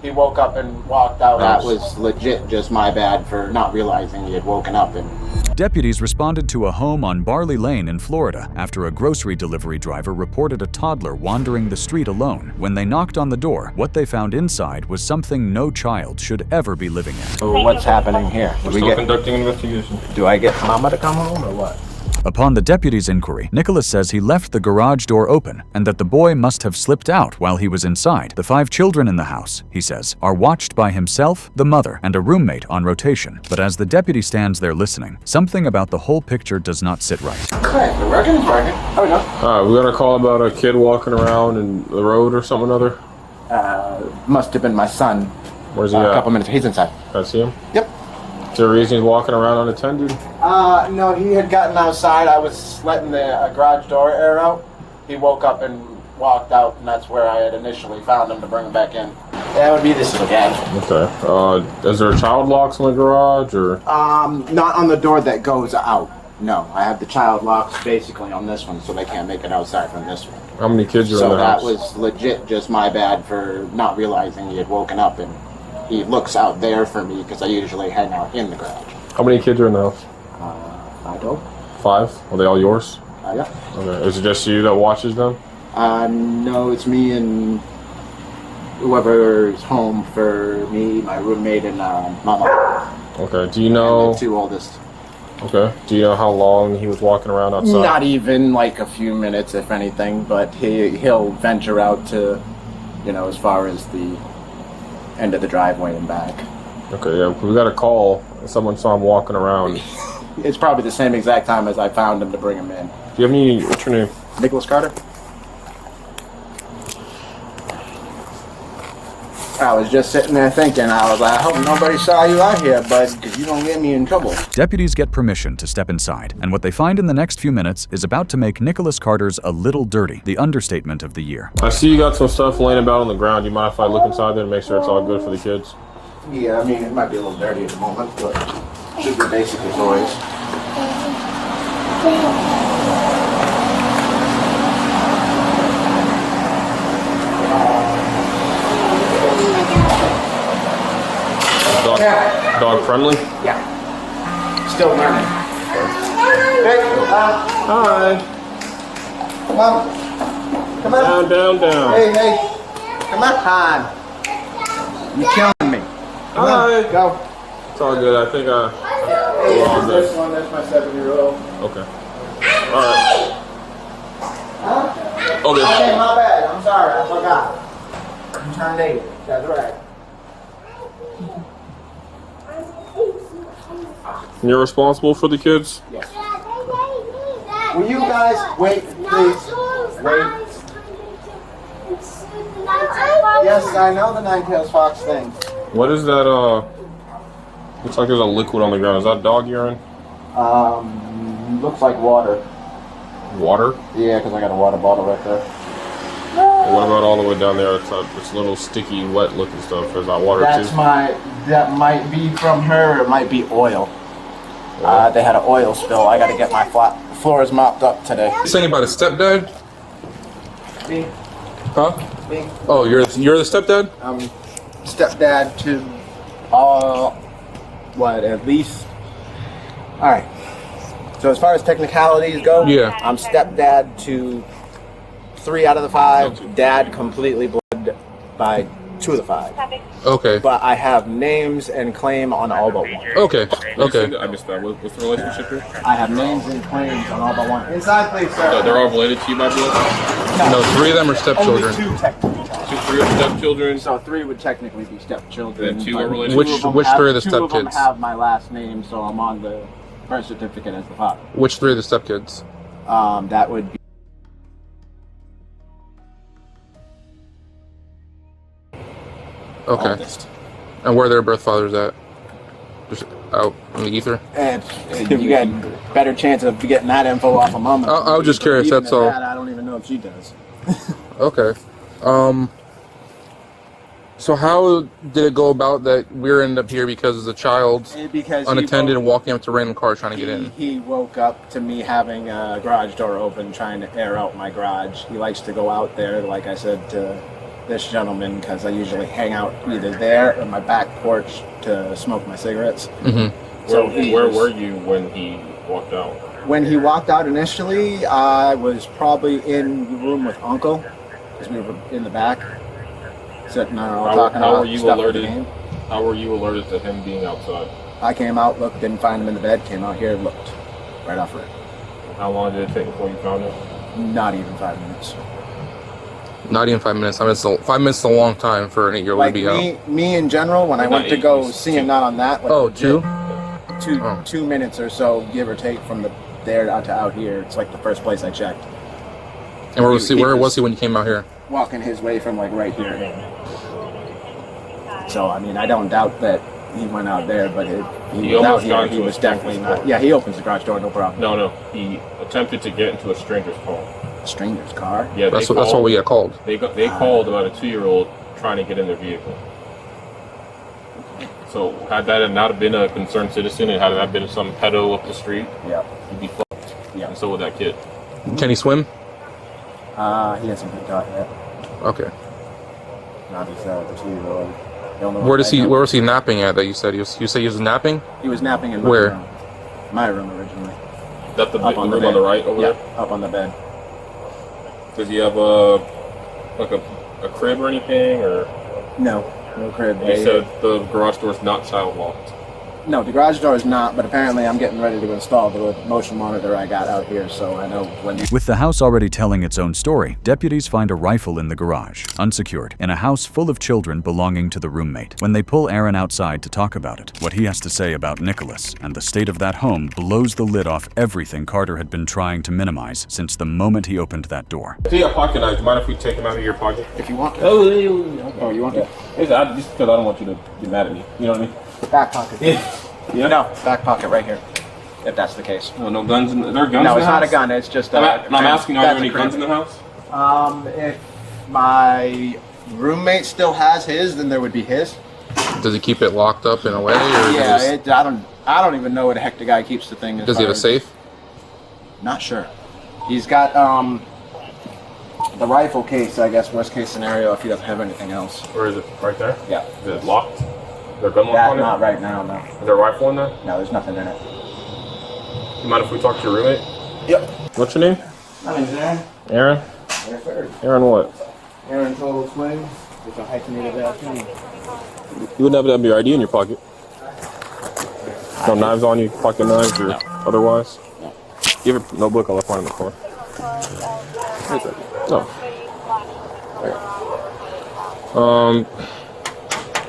He woke up and walked out. That was legit just my bad for not realizing he had woken up. And Deputies responded to a home on Barley Lane in Florida after a grocery delivery driver reported a toddler wandering the street alone. When they knocked on the door, what they found inside was something no child should ever be living in. so what's happening here? We're still conducting an investigation. Do I get mama to come home or what? Upon the deputy's inquiry, Nicholas says he left the garage door open and that the boy must have slipped out while he was inside. The 5 children in the house, he says, are watched by himself, the mother, and a roommate on rotation. But as the deputy stands there listening, something about the whole picture does not sit right. Okay, the reckoning's working. How we know? We got a call about a kid walking around in the road or something or other. Must have been my son. Where's he A at? couple minutes. He's inside. Can I see him? Yep. Is there a reason he's walking around unattended? No, he had gotten outside. I was letting the garage door air out. He woke up and walked out, and that's where I had initially found him to bring him back in. That would be this little guy. Okay. Is there child locks in the garage or? Not on the door that goes out. No, I have the child locks basically on this one, so they can't make it outside from this one. How many kids are in So the house? that was legit just my bad for not realizing he had woken up, and he looks out there for me because I usually hang out in the garage. How many kids are in the house? 5 total. 5? Are they all yours? Yeah. Okay. Is it just you that watches them? No, it's me and whoever's home for me, my roommate, and mama. Okay. Do you know? And the 2 oldest. Okay. Do you know how long he was walking around outside? Not even like a few minutes, if anything, but he'll venture out to, as far as the end of the driveway and back. Okay. Yeah. We got a call. Someone saw him walking around. It's probably the same exact time as I found him to bring him in. Do you have any? What's your name? Nicholas Carter. I was just sitting there thinking, I was like, I hope nobody saw you out here, bud, because you don't get me in trouble. Deputies get permission to step inside, and what they find in the next few minutes is about to make Nicholas Carter's a little dirty, the understatement of the year. I see you got some stuff laying about on the ground. Do you mind if I look inside there and make sure it's all good for the kids? Yeah, I mean, it might be a little dirty at the moment, but should be basically toys. Dog friendly? Yeah. Still learning. Hey, Hi. come on. Come on. Down. Hey. Come on. You're killing me. Come on, go. It's all good. I think Hey, we're all good. this one, that's my 7-year-old. Okay. All right. Huh? Okay. Okay, my bad. I'm sorry. I forgot. You turned 8. That's right. And you're responsible for the kids? Yes. Will you guys wait, please? Wait. Yes, I know the Nine-Tails Fox thing. What is that? Looks like there's a liquid on the ground. Is that dog urine? Looks like water. Water? Yeah, because I got a water bottle right there. What about all the way down there? It's little sticky, wet-looking stuff. Is that water That's too? that might be from her, or it might be oil. They had an oil spill. I got to get my floors mopped up today. Saying about a stepdad? Me? Huh? Me? Oh, you're the stepdad? Stepdad to, at least? Alright. So as far as technicalities go, Yeah. I'm stepdad to 3 out of the 5. Dad completely blood by 2 of the 5. Okay. But I have names and claim on all but 1. Okay. I missed that. What's the relationship here? I have names and claims on all but 1. Inside, please, sir. They're all related to you by blood? No, 3 of them are stepchildren. Only 2 technically. 3 are stepchildren. So 3 would technically be stepchildren. And 2 are but related? two Which- of them which have- 3 are the 2 of them stepkids? have my last name, so I'm on the birth certificate as the father. Which 3 are the stepkids? That would be Okay. oldest. And where are their birth fathers at? Just out in the ether? And you got better chance of getting that info off of mama. I was just curious, Even that's at all. that, I don't even know if she does. Okay. So how did it go about that we're ended up here because the child's Because unattended and walking up to random cars trying to get in? He woke up to me having a garage door open, trying to air out my garage. He likes to go out there, like I said, to this gentleman because I usually hang out either there or my back porch to smoke my cigarettes. Mm-hmm. So where were you when he walked out? When he walked out initially, I was probably in the room with Uncle because we were in the back sitting there all talking how about were you stuff alerted? in the game. How were you alerted to him being outside? I came out, looked, didn't find him in the bed, came out here, looked right off it. How long did it take before you found him? Not even 5 minutes. Not even 5 minutes. I mean, 5 minutes is a long time for an 8-year-old Like to be out. me in general, when I went to go see him, not on that. Like Oh, two? 2 minutes or so, give or take, from there to out here. It's like the first place I checked. And where was he when you came out here? Walking his way from like right here. So I mean, I don't doubt that he went out there, but he was out here. He was definitely not. Yeah, he opens the garage door, no problem. No. He attempted to get into a stranger's car. A stranger's car? Yeah, that's what we got called. They called about a 2-year-old trying to get in their vehicle. So had that not have been a concerned citizen, and had that been some pedo up the street, Yeah. he'd be fucked. Yeah. And so would that kid. Can he swim? He hasn't been caught yet. Okay. Not as the 2-year-old. Where was he napping at that you said? You said he was napping? He was napping in my Where? room. My room originally. That's the Up on room the on the bed. right over Yeah, there? up on the bed. Does he have a crib or anything, or? No crib. You said the garage door's not child locked. No, the garage door is not, but apparently I'm getting ready to install the motion monitor I got out here, so I know when... With the house already telling its own story, deputies find a rifle in the garage, unsecured, in a house full of children belonging to the roommate. When they pull Aaron outside to talk about it, what he has to say about Nicholas and the state of that home blows the lid off everything Carter had been trying to minimize since the moment he opened that door. Do you have pocket knives? Mind if we take them out of your pocket? If you want to. Oh, you want to? Just because I don't want you to get mad at me. You know what I mean? Back pocket. Yeah. No, back pocket right here. If that's the case. No guns. Are there guns? No, in the it's not house? a gun. It's just. I'm asking, are there that's any a crib. guns in the house? If my roommate still has his, then there would be his. Does he keep it locked up in a way? Or Yeah, I don't even know where the heck the guy keeps the thing. Does he have a safe? Not sure. He's got the rifle case. I guess worst case scenario if he doesn't have anything else. Or is it right there? Yeah. Is it locked? Is there a gun lock That on it? not right now. No. Is there a rifle in there? No, there's nothing in it. You mind if we talk to your roommate? Yep. What's your name? My name's Aaron. Aaron? Yes, sir. Aaron what? Aaron Total Swing. It's a hyphenated afternoon. You wouldn't have your ID in your pocket. No knives on you, pocket knives or otherwise? No. You have a notebook? I left one in the car. No.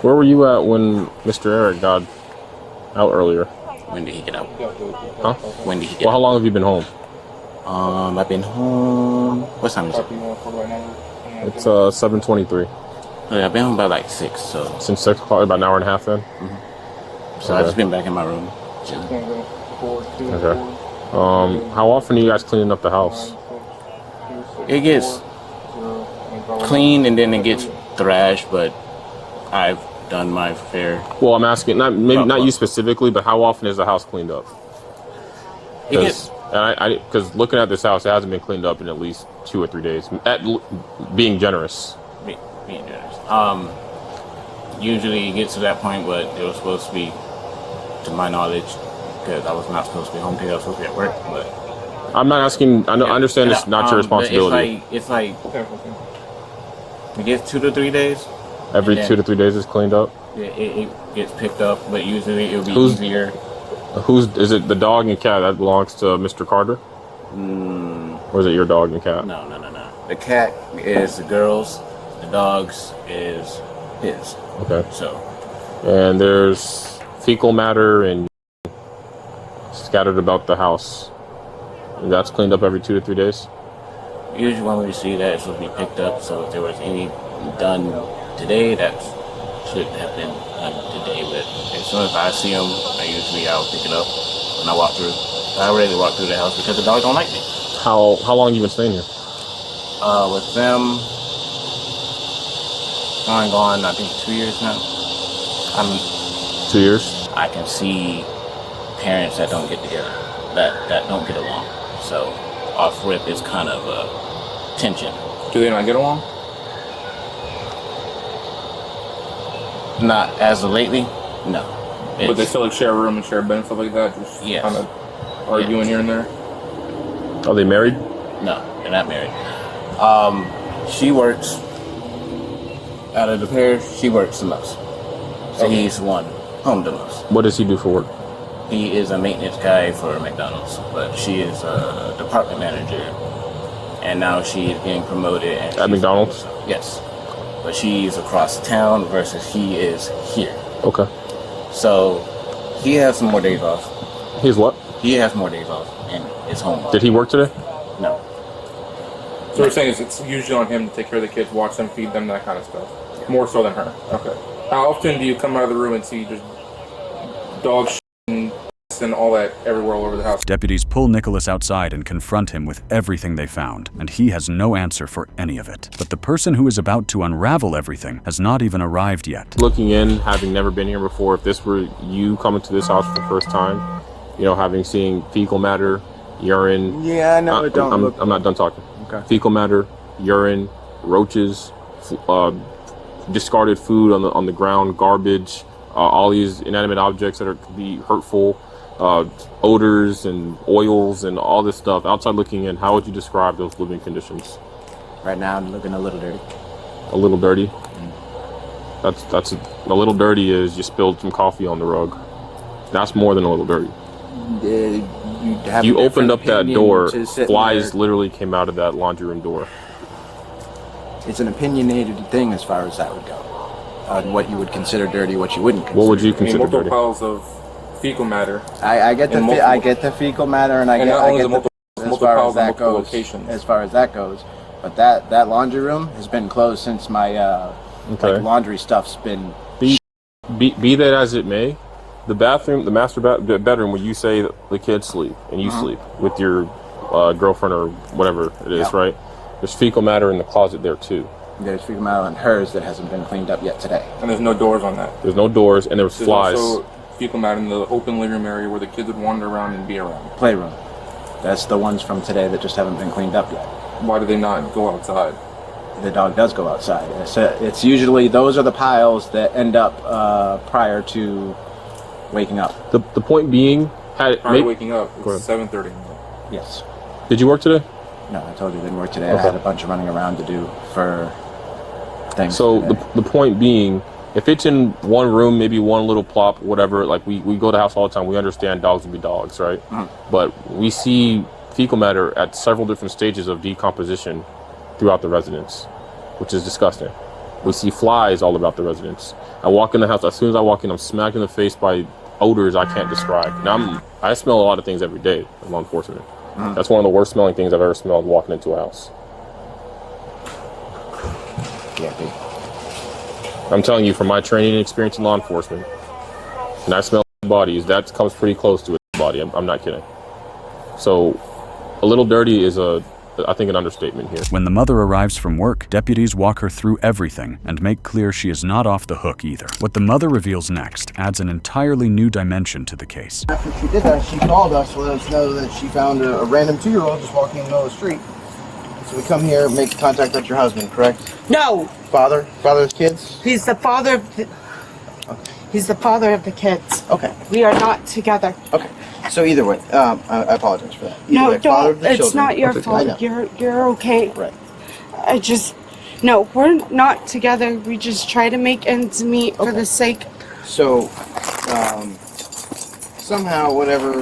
Where were you at when Mr. Eric got out earlier? When did he get out? Huh? When did he get Well, how long have you been home? I've been home. What time is it? It's 7:23. Oh, yeah, I've been home about like 6, so Since 6 o'clock, about an hour and a half then? I just been back in my room. Chilling. Okay. How often are you guys cleaning up the house? It gets clean and then it gets thrashed, but I've done my fair. Well, I'm asking, not you specifically, but how often is the house cleaned up? It gets Because looking at this house, it hasn't been cleaned up in at least 2 or 3 days. Being generous. being generous. Usually it gets to that point, but it was supposed to be, to my knowledge, because I was not supposed to be home today. I was supposed to be at work, but I'm not asking. I understand it's not your responsibility. It's like it gets 2 to 3 days. Every 2 to 3 days is cleaned up. It gets picked up, but usually it'll be easier. Is it the dog and cat that belongs to Mr. Carter? Or is it your dog and cat? No. The cat is the girl's. The dog's is his. Okay. So. And there's fecal matter and scattered about the house. And that's cleaned up every 2 to 3 days? Usually when we see that, it's supposed to be picked up. So if there was any done today, that should have been done today. But as soon as I see them, I'll pick it up when I walk through. I rarely walk through the house because the dog don't like me. How long you been staying here? With them, gone, I think 2 years now. 2 years? I can see parents that don't get together, that don't get along. So off rip is kind of a tension. Do they not get along? Not as of lately, no. But they still like share a room and share a bed and stuff like that. Just Yes. kind of arguing here and there. Are they married? No, they're not married. She works. Out of the pair, she works the most. So he's the one home the most. What does he do for work? He is a maintenance guy for McDonald's, but she is a department manager, and now she is getting promoted. And At McDonald's? Yes, but she's across town versus he is here. Okay. So he has some more days off. He's what? He has more days off, and is home. Did he work today? No. So we're saying it's usually on him to take care of the kids, watch them, feed them, that kind of stuff. More so than her. Okay. How often do you come out of the room and see just dogs and all that everywhere all over the house? Deputies pull Nicholas outside and confront him with everything they found, and he has no answer for any of it. But the person who is about to unravel everything has not even arrived yet. Looking in, having never been here before, if this were you coming to this house for the first time, you know, having seen fecal matter, urine. Yeah, I know it don't look. I'm not done talking. Okay. Fecal matter, urine, roaches, discarded food on the ground, garbage, all these inanimate objects that could be hurtful, odors and oils and all this stuff. Outside looking in, how would you describe those living conditions? Right now, I'm looking a little dirty. A little dirty. That's a little dirty is you spilled some coffee on the rug. That's more than a little dirty. You opened up that door, flies literally came out of that laundry room door. It's an opinionated thing as far as that would go. On what you would consider dirty, what you wouldn't consider. What would you consider multiple dirty? piles of fecal matter. I get the I get the fecal matter, and I get as far as that goes. Locations. As far as that goes, but that laundry room has been closed since my like laundry stuff's been. Be that as it may, the bathroom, the master bedroom where you say the kids sleep and you sleep with your girlfriend or whatever it is, right? There's fecal matter in the closet there too. There's fecal matter on hers that hasn't been cleaned up yet today. And there's no doors on that. There's no doors, and there's flies. Also fecal matter in the open living room area where the kids would wander around and be around. Playroom. That's the ones from today that just haven't been cleaned up yet. Why do they not go outside? The dog does go outside. It's usually those are the piles that end up prior to waking up. The point being, Prior to waking up, it's 7:30. Yes. Did you work today? No, I told you I didn't work today. Okay. I had a bunch of running around to do for things. So today. the point being, if it's in one room, maybe one little plop, whatever, like we go to the house all the time, we understand dogs will be dogs, right? But we see fecal matter at several different stages of decomposition throughout the residence, which is disgusting. We see flies all about the residence. I walk in the house, as soon as I walk in, I'm smacked in the face by odors I can't describe. Now I smell a lot of things every day in law enforcement. That's one of the worst smelling things I've ever smelled walking into a house. I'm telling you, from my training and experience in law enforcement, and I smell bodies, that comes pretty close to a body. I'm not kidding. So, a little dirty is I think, an understatement here. When the mother arrives from work, deputies walk her through everything and make clear she is not off the hook either. What the mother reveals next adds an entirely new dimension to the case. After she did that, she called us to let us know that she found a random 2-year-old just walking in the middle of the street. So we come here, make contact with your husband, correct? No. Father of the kids? He's the father of the... He's the father of the kids. Okay. We are not together. Okay. So either way, I apologize for that. Either No, way, father of don't. the It's children. not your I know. fault. You're okay. Right. I just... No, we're not together. We just try to make ends meet for the sake... So, somehow, whenever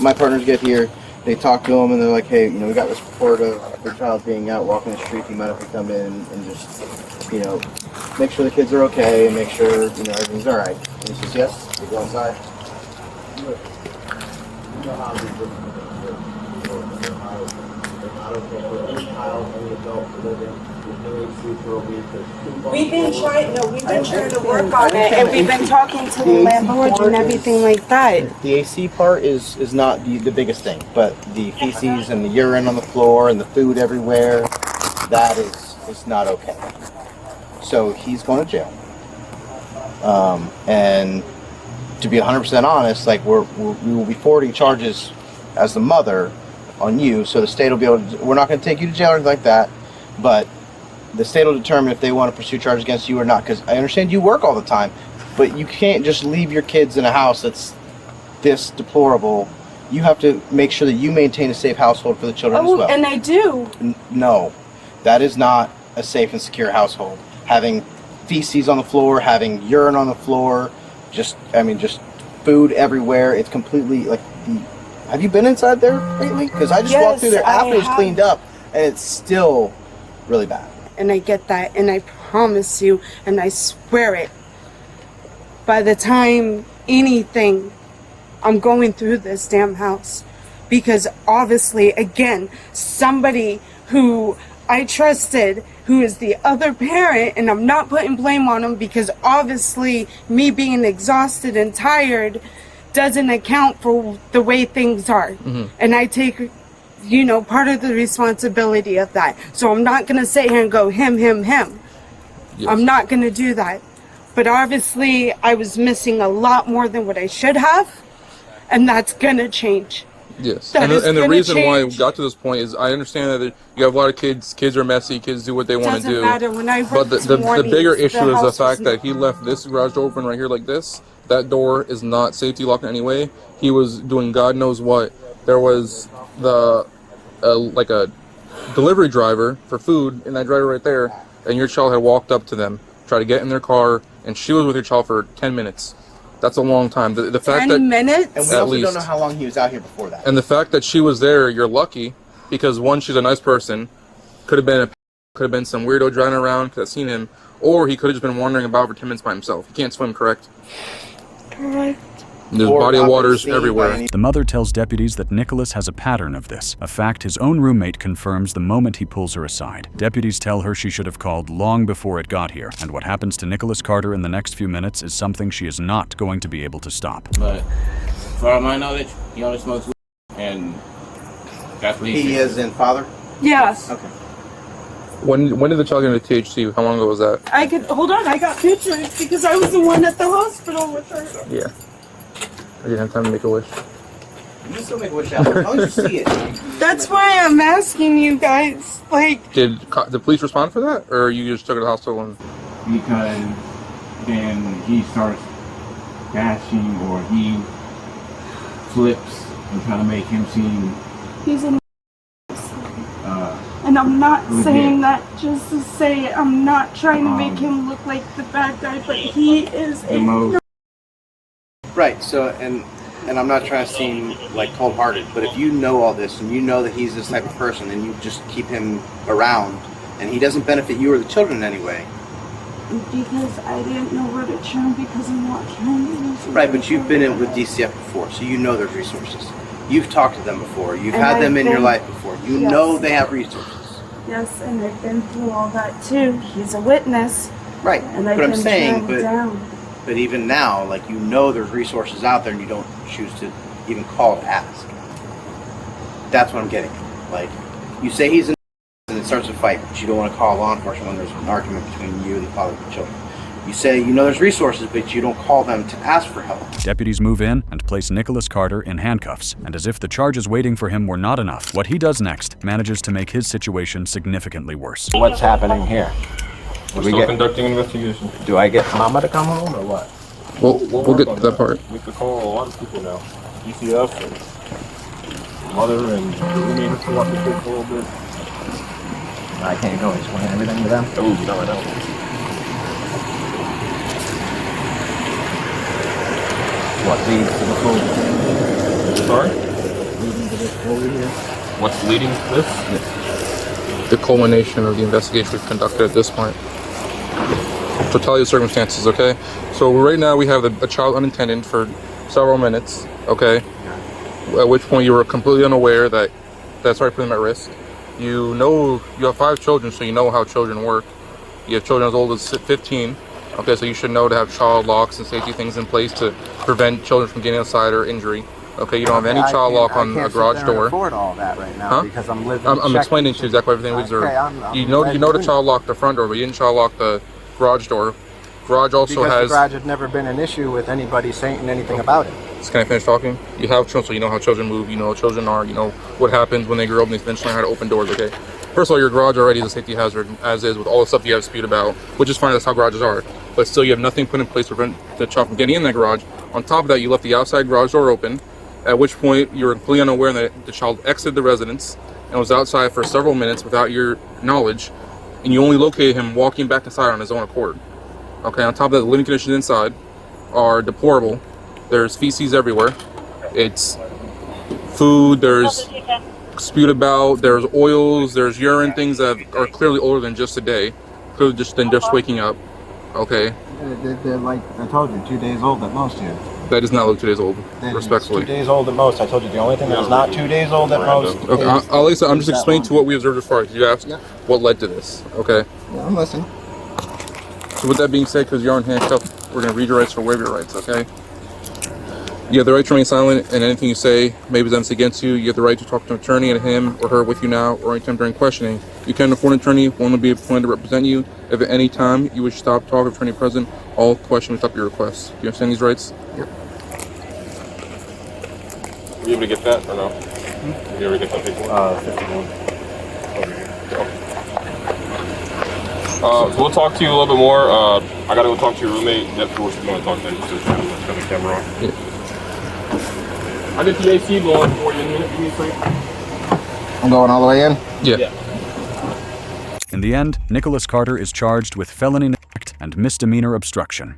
my partners get here, they talk to him and they're like, hey, we got this report of your child being out walking the street. Do you mind if we come in and just, make sure the kids are okay and make sure, everything's all right? And he says, yes, we go outside. We've been trying to work on it, and we've been talking to the landlord and everything like that. The AC part is not the biggest thing, but the feces and the urine on the floor and the food everywhere, that is not okay. So he's going to jail. And to be 100% honest, like we will be forwarding charges as the mother on you, so the state will be able to, we're not going to take you to jail or anything like that, but the state will determine if they want to pursue charges against you or not. Because I understand you work all the time, but you can't just leave your kids in a house that's this deplorable. You have to make sure that you maintain a safe household for the children as well. And I do. No, that is not a safe and secure household. Having feces on the floor, having urine on the floor, just food everywhere. It's completely like. Have you been inside there lately? Because I just walked through there after it was cleaned up, and it's still really bad. And I get that, and I promise you, and I swear it, by the time anything, I'm going through this damn house. Because obviously, again, somebody who I trusted, who is the other parent, and I'm not putting blame on them, because obviously me being exhausted and tired doesn't account for the way things are. And I take, part of the responsibility of that. So I'm not going to sit here and go him. Yes. I'm not going to do that. But obviously I was missing a lot more than what I should have, and that's going to change. Yes, and the reason why we got to this point is I understand that you have a lot of kids. Kids are messy. Kids do what they want to do. Doesn't matter. When I but the bigger issue is the fact that he left this garage door open right here like this. That door is not safety locked in any way. He was doing God knows what. There was like a delivery driver for food in that driveway right there, and your child had walked up to them, tried to get in their car, and she was with your child for 10 minutes. That's a long time. The fact 10 minutes? And we also don't know how long he was out here before that. And the fact that she was there, you're lucky, because one, she's a nice person. Could have been some weirdo driving around, could have seen him, or he could have just been wandering about for 10 minutes by himself. He can't swim, correct? Correct. There's body of waters everywhere. The mother tells deputies that Nicholas has a pattern of this, a fact his own roommate confirms the moment he pulls her aside. Deputies tell her she should have called long before it got here, and what happens to Nicholas Carter in the next few minutes is something she is not going to be able to stop. But for my knowledge, he only smokes weed, and that's what he is in father? Yes. Okay. When did the child get into THC? How long ago was that? Hold on, I got pictures because I was the one at the hospital with her. Yeah. I didn't have time to make a wish. You can still make a wish out. As long as you see it. That's why I'm asking you guys. Like, Did the police respond for that, or you just took it to the hospital and? Because then he starts bashing, or he flips and try to make him seem. he's an and I'm not saying that just to say it. I'm not trying to make him look like the bad guy, but he is a Right, so, and I'm not trying to seem like cold-hearted, but if you know all this, and you know that he's this type of person, and you just keep him around, and he doesn't benefit you or the children in any way. Because I didn't know where to turn because I'm not trying to. Right, but you've been in with DCF before, so you know there's resources. You've talked to them before. You've had them in your life before. You know they have resources. Yes, and I've been through all that too. He's a witness. Right, And but I'm saying, down. but even now, like, you know there's resources out there and you don't choose to even call to ask. That's what I'm getting at. Like, you say he's in and it starts a fight, but you don't want to call law enforcement when there's an argument between you and the father of the children. You say you know there's resources, but you don't call them to ask for help. Deputies move in and place Nicholas Carter in handcuffs, and as if the charges waiting for him were not enough, what he does next manages to make his situation significantly worse. What's happening here? We're still conducting an investigation. Do I get Mama to come home or what? We'll get to that part. We could call a lot of people now. DCF and mother and roommates to watch the kids a little bit. I can't go explain everything to them. Oh, no, I don't. What leads to the closure? Sorry? Leading to this closure here? What's leading to this? The culmination of the investigation we've conducted at this point. Totality of circumstances, okay? So right now we have a child unattended for several minutes, okay? At which point you were completely unaware that that's already putting them at risk. You know you have 5 children, so you know how children work. You have children as old as 15. Okay, so you should know to have child locks and safety things in place to prevent children from getting outside or injury. Okay, you don't have any child lock on a garage door. I can't afford all that right now because I'm living. I'm explaining to you exactly everything we observed. You know to child lock the front door, but you didn't child lock the garage door. Garage also because has. The garage had never been an issue with anybody saying anything about it. Can I finish talking? You have children, so you know how children move. You know how children are. You know what happens when they grow up and they eventually learn how to open doors. Okay. First of all, your garage already is a safety hazard, as is with all the stuff you have spewed about, which is fine, that's how garages are. But still, you have nothing put in place to prevent the child from getting in that garage. On top of that, you left the outside garage door open, at which point you were completely unaware that the child exited the residence and was outside for several minutes without your knowledge, and you only located him walking back inside on his own accord. Okay, on top of that, the living conditions inside are deplorable. There's feces everywhere. It's food, there's spewed about, there's oils, there's urine, things that are clearly older than just today, clearly just than just waking up. Okay. They're like, I told you, 2 days old at most here. That does not look 2 days old, It's respectfully. 2 days old at most. I told you the only thing that's not 2 days old at most. Okay, Alexa, I'm just explaining to what we observed as far as you asked what led to this. Okay. Yeah, I'm listening. So with that being said, because you're on handcuff, we're going to read your rights or waive your rights, okay? You have the right to remain silent, and anything you say may be presented against you. You have the right to talk to an attorney and him or her with you now or anytime during questioning. You can afford an attorney. One will be appointed to represent you. If at any time you wish to stop talking to attorney present, all questions stop your requests. Do you understand these rights? Yep. Were you able to get that or no? Did you ever get that paperwork? 51. So we'll talk to you a little bit more. I gotta go talk to your roommate. That's what she's gonna talk to. Just turn the camera on. Yeah. I get the AC going for you in a minute. Give me a second. I'm going all the way in? Yeah. In the end, Nicholas Carter is charged with felony neglect and misdemeanor obstruction.